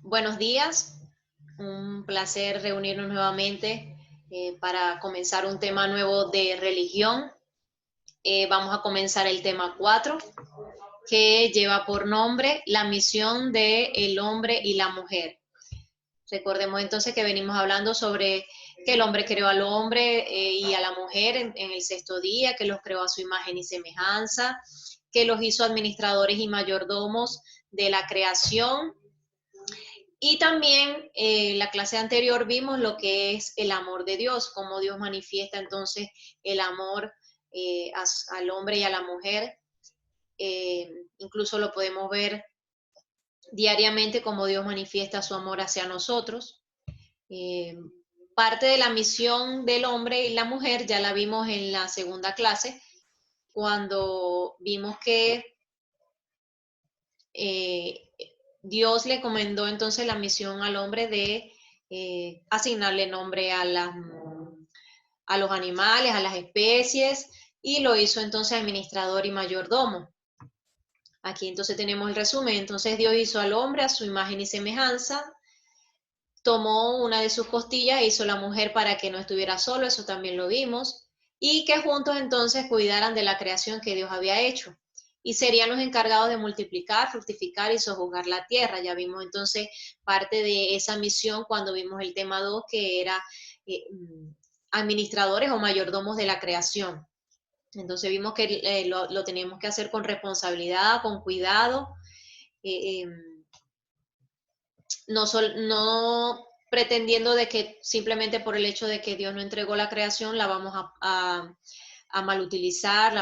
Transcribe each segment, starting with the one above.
Buenos días, un placer reunirnos nuevamente para comenzar un tema nuevo de religión. Vamos a comenzar el tema 4, que lleva por nombre la misión del hombre y la mujer. Recordemos entonces que venimos hablando sobre que el hombre creó al hombre y a la mujer en el sexto día, que los creó a su imagen y semejanza, que los hizo administradores y mayordomos de la creación. Y también la clase anterior vimos lo que es el amor de Dios, cómo Dios manifiesta entonces el amor al hombre y a la mujer. Incluso lo podemos ver diariamente cómo Dios manifiesta su amor hacia nosotros. Eh, Parte de la misión del hombre y la mujer ya la vimos en la segunda clase, cuando vimos que eh, Dios le encomendó entonces la misión al hombre de asignarle nombre a los animales, a las especies, y lo hizo entonces administrador y mayordomo. Aquí entonces tenemos el resumen. Entonces Dios hizo al hombre a su imagen y semejanza, tomó una de sus costillas e hizo la mujer para que no estuviera solo, eso también lo vimos, y que juntos entonces cuidaran de la creación que Dios había hecho. Y serían los encargados de multiplicar, fructificar y sojuzgar la tierra. Ya vimos entonces parte de esa misión cuando vimos el tema 2, que era eh, administradores o mayordomos de la creación. Entonces vimos que lo teníamos que hacer con responsabilidad, con cuidado, eh, eh, no pretendiendo de que simplemente por el hecho de que Dios no entregó la creación la vamos a malutilizar,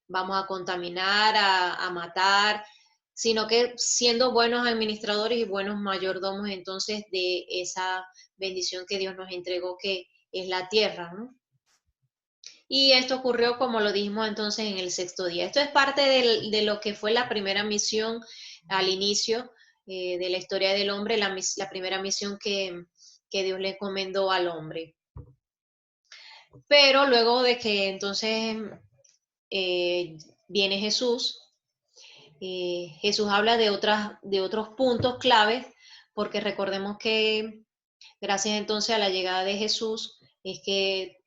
vamos a contaminar, a matar, sino que siendo buenos administradores y buenos mayordomos entonces de esa bendición que Dios nos entregó, que es la tierra, ¿no? Y esto ocurrió, como lo dijimos entonces, en el sexto día. Esto es parte de lo que fue la primera misión al inicio de la historia del hombre, la primera misión que Dios le encomendó al hombre. Pero luego de que entonces eh, viene Jesús, Jesús habla de otros puntos claves, porque recordemos que gracias entonces a la llegada de Jesús es que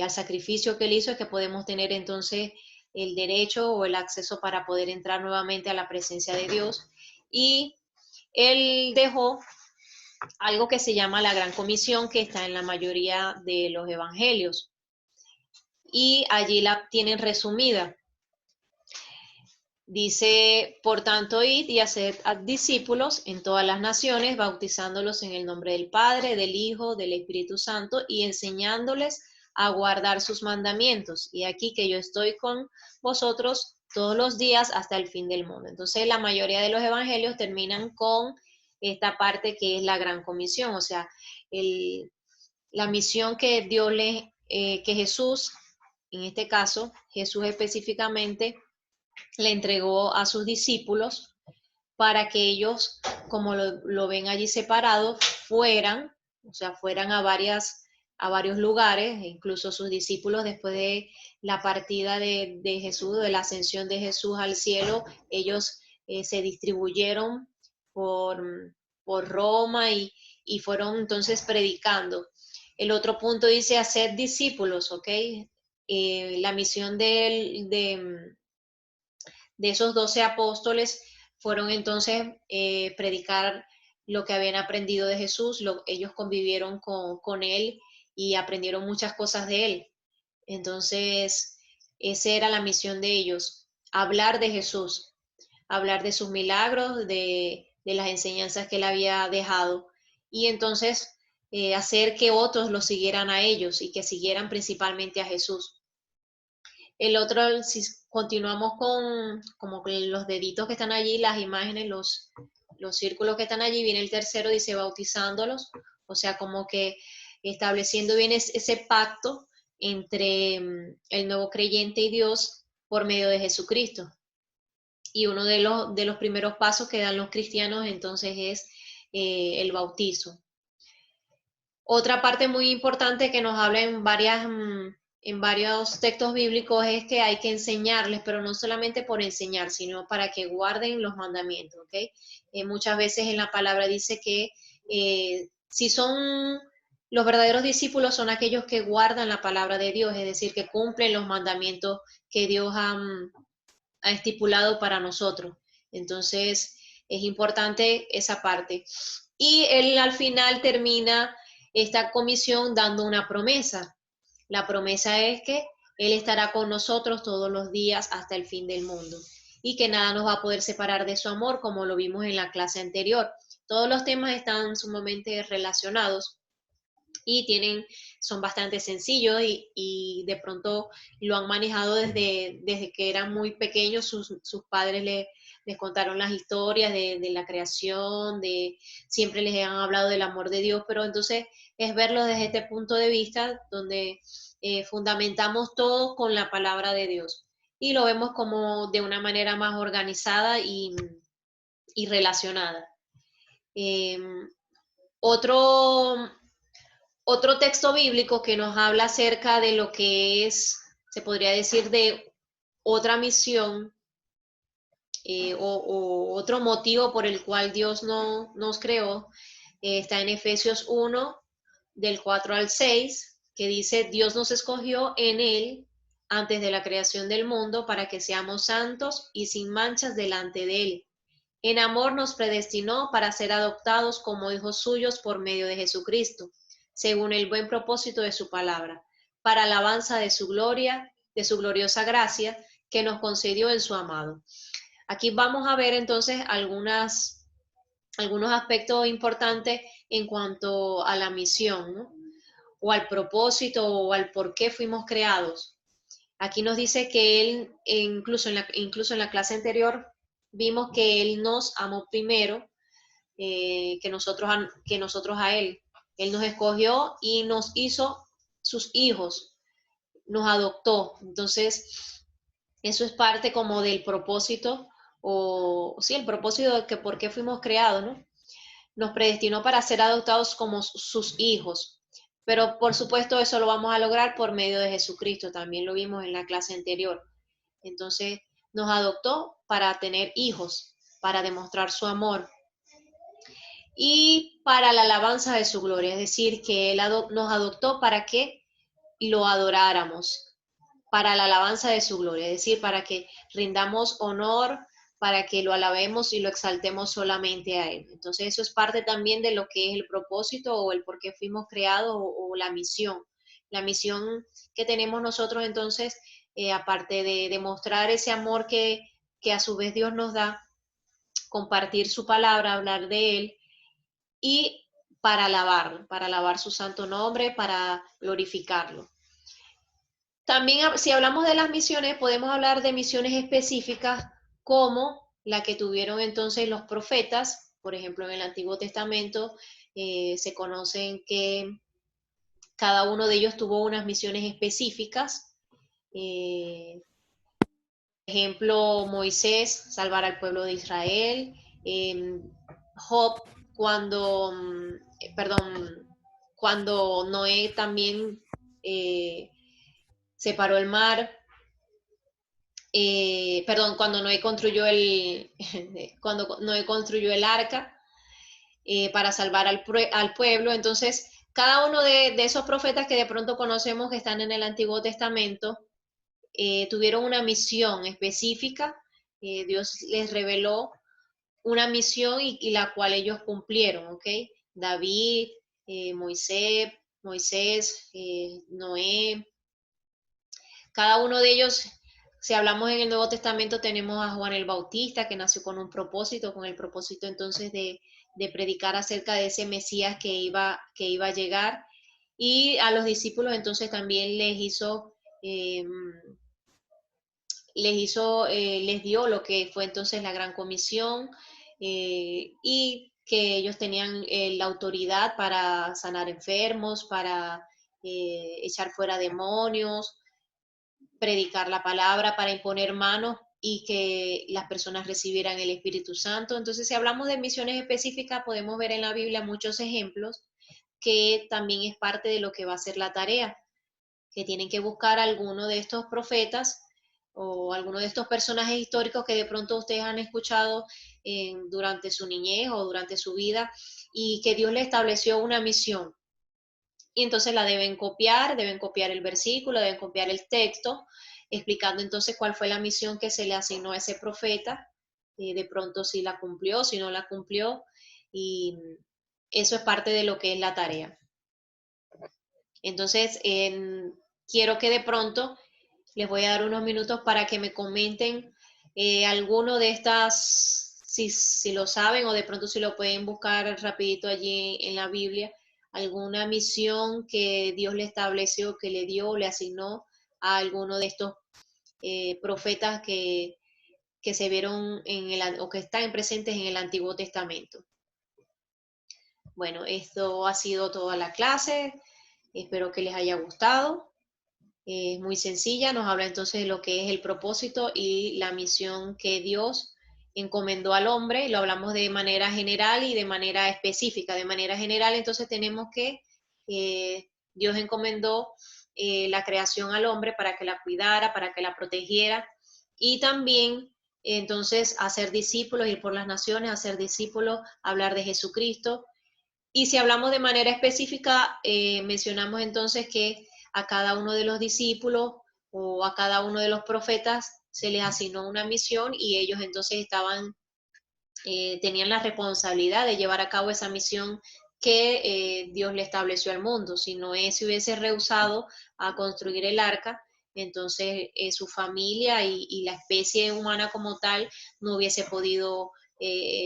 al sacrificio que él hizo es que podemos tener entonces el derecho o el acceso para poder entrar nuevamente a la presencia de Dios. Y él dejó algo que se llama la Gran Comisión, que está en la mayoría de los evangelios. Y allí la tienen resumida. Dice, por tanto, id y haced discípulos en todas las naciones, bautizándolos en el nombre del Padre, del Hijo, del Espíritu Santo, y enseñándoles a guardar sus mandamientos. Y aquí que yo estoy con vosotros todos los días hasta el fin del mundo. Entonces, la mayoría de los evangelios terminan con esta parte que es la gran comisión, o sea, la misión que que Jesús, en este caso, Jesús específicamente, le entregó a sus discípulos para que ellos, como lo ven allí separado, fueran, o sea, fueran a varios lugares, e incluso sus discípulos después de la partida de Jesús, de la ascensión de Jesús al cielo, ellos se distribuyeron por, por Roma y fueron entonces predicando. El otro punto dice hacer discípulos, ¿ok? La misión de esos 12 apóstoles fueron entonces predicar lo que habían aprendido de Jesús, ellos convivieron con él y aprendieron muchas cosas de él. Entonces, esa era la misión de ellos, hablar de Jesús, hablar de sus milagros, de las enseñanzas que él había dejado y entonces hacer que otros lo siguieran a ellos y que siguieran principalmente a Jesús. El otro, si continuamos con como los deditos que están allí, las imágenes, los círculos que están allí, viene el tercero, dice bautizándolos, o sea, como que estableciendo bien ese pacto entre el nuevo creyente y Dios por medio de Jesucristo. Y uno de los primeros pasos que dan los cristianos entonces es el bautizo. Otra parte muy importante que nos habla en en varios textos bíblicos es que hay que enseñarles, pero no solamente por enseñar, sino para que guarden los mandamientos, ¿ok? Muchas veces en la palabra dice que si son los verdaderos discípulos son aquellos que guardan la palabra de Dios, es decir, que cumplen los mandamientos que Dios ha estipulado para nosotros. Entonces, es importante esa parte. Y él al final termina esta comisión dando una promesa. La promesa es que Él estará con nosotros todos los días hasta el fin del mundo y que nada nos va a poder separar de su amor, como lo vimos en la clase anterior. Todos los temas están sumamente relacionados y son bastante sencillos y de pronto lo han manejado desde que eran muy pequeños, sus padres les contaron las historias de la creación, siempre les han hablado del amor de Dios, pero entonces es verlo desde este punto de vista donde fundamentamos todo con la palabra de Dios y lo vemos como de una manera más organizada y relacionada. Eh, otro, otro texto bíblico que nos habla acerca de lo que es, se podría decir, de otra misión o otro motivo por el cual Dios no, nos creó, está en Efesios 1, del 4 al 6, que dice, Dios nos escogió en Él antes de la creación del mundo para que seamos santos y sin manchas delante de Él. En amor nos predestinó para ser adoptados como hijos suyos por medio de Jesucristo, según el buen propósito de su palabra, para alabanza de su gloria, de su gloriosa gracia, que nos concedió en su amado. Aquí vamos a ver entonces algunos aspectos importantes en cuanto a la misión, ¿no? O al propósito o al por qué fuimos creados. Aquí nos dice que Él, incluso en la clase anterior, vimos que Él nos amó primero que nosotros a Él. Él nos escogió y nos hizo sus hijos, nos adoptó. Entonces, eso es parte como del propósito, o sí, el propósito de que por qué fuimos creados, ¿no? Nos predestinó para ser adoptados como sus hijos. Pero por supuesto eso lo vamos a lograr por medio de Jesucristo, también lo vimos en la clase anterior. Entonces nos adoptó para tener hijos, para demostrar su amor y para la alabanza de su gloria, es decir, que Él nos adoptó para que lo adoráramos, para la alabanza de su gloria, es decir, para que rindamos honor, para que lo alabemos y lo exaltemos solamente a Él. Entonces eso es parte también de lo que es el propósito o el por qué fuimos creados o la misión. La misión que tenemos nosotros entonces, aparte de demostrar ese amor que a su vez Dios nos da, compartir su palabra, hablar de Él y para alabar su santo nombre, para glorificarlo. También, si hablamos de las misiones, podemos hablar de misiones específicas como la que tuvieron entonces los profetas. Por ejemplo, en el Antiguo Testamento se conocen que cada uno de ellos tuvo unas misiones específicas. Por ejemplo, Moisés, salvar al pueblo de Israel. Job, cuando, perdón, cuando Noé también separó el mar. Perdón, cuando Noé construyó cuando Noé construyó el arca para salvar al pueblo. Entonces, cada uno de esos profetas que de pronto conocemos que están en el Antiguo Testamento, tuvieron una misión específica. Dios les reveló una misión y la cual ellos cumplieron, ¿ok? David, Moisés, Noé, cada uno de ellos, si hablamos en el Nuevo Testamento, tenemos a Juan el Bautista, que nació con un propósito, con el propósito entonces de predicar acerca de ese Mesías que iba a llegar. Y a los discípulos entonces también eh, les dio lo que fue entonces la gran comisión y que ellos tenían la autoridad para sanar enfermos, para echar fuera demonios, predicar la palabra, para imponer manos y que las personas recibieran el Espíritu Santo. Entonces, si hablamos de misiones específicas, podemos ver en la Biblia muchos ejemplos que también es parte de lo que va a ser la tarea, que tienen que buscar a alguno de estos profetas o alguno de estos personajes históricos que de pronto ustedes han escuchado durante su niñez o durante su vida y que Dios le estableció una misión. Y entonces la deben copiar el versículo, deben copiar el texto, explicando entonces cuál fue la misión que se le asignó a ese profeta, de pronto si la cumplió, si no la cumplió, y eso es parte de lo que es la tarea. Entonces, quiero que de pronto les voy a dar unos minutos para que me comenten alguno de estas, si lo saben o de pronto si lo pueden buscar rapidito allí en la Biblia, alguna misión que Dios le estableció, que le dio, le asignó a alguno de estos profetas que se vieron o que están presentes en el Antiguo Testamento. Bueno, esto ha sido toda la clase. Espero que les haya gustado. Es muy sencilla, nos habla entonces de lo que es el propósito y la misión que Dios encomendó al hombre. Lo hablamos de manera general y de manera específica. De manera general, entonces tenemos que Dios encomendó la creación al hombre para que la cuidara, para que la protegiera y también entonces hacer discípulos, ir por las naciones, hacer discípulos, hablar de Jesucristo. Y si hablamos de manera específica, mencionamos entonces que a cada uno de los discípulos o a cada uno de los profetas se les asignó una misión y ellos entonces tenían la responsabilidad de llevar a cabo esa misión que Dios le estableció al mundo. Si Noé se hubiese rehusado a construir el arca, entonces su familia y la especie humana como tal no hubiese podido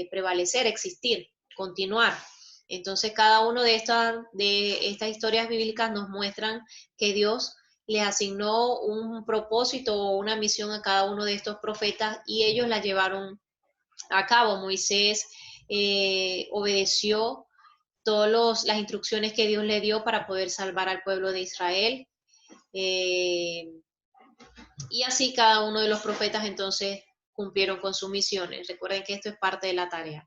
prevalecer, existir, continuar. Entonces cada una de estas historias bíblicas nos muestran que Dios les asignó un propósito o una misión a cada uno de estos profetas y ellos la llevaron a cabo. Moisés obedeció todas las instrucciones que Dios le dio para poder salvar al pueblo de Israel. Y así cada uno de los profetas entonces cumplieron con sus misiones. Recuerden que esto es parte de la tarea.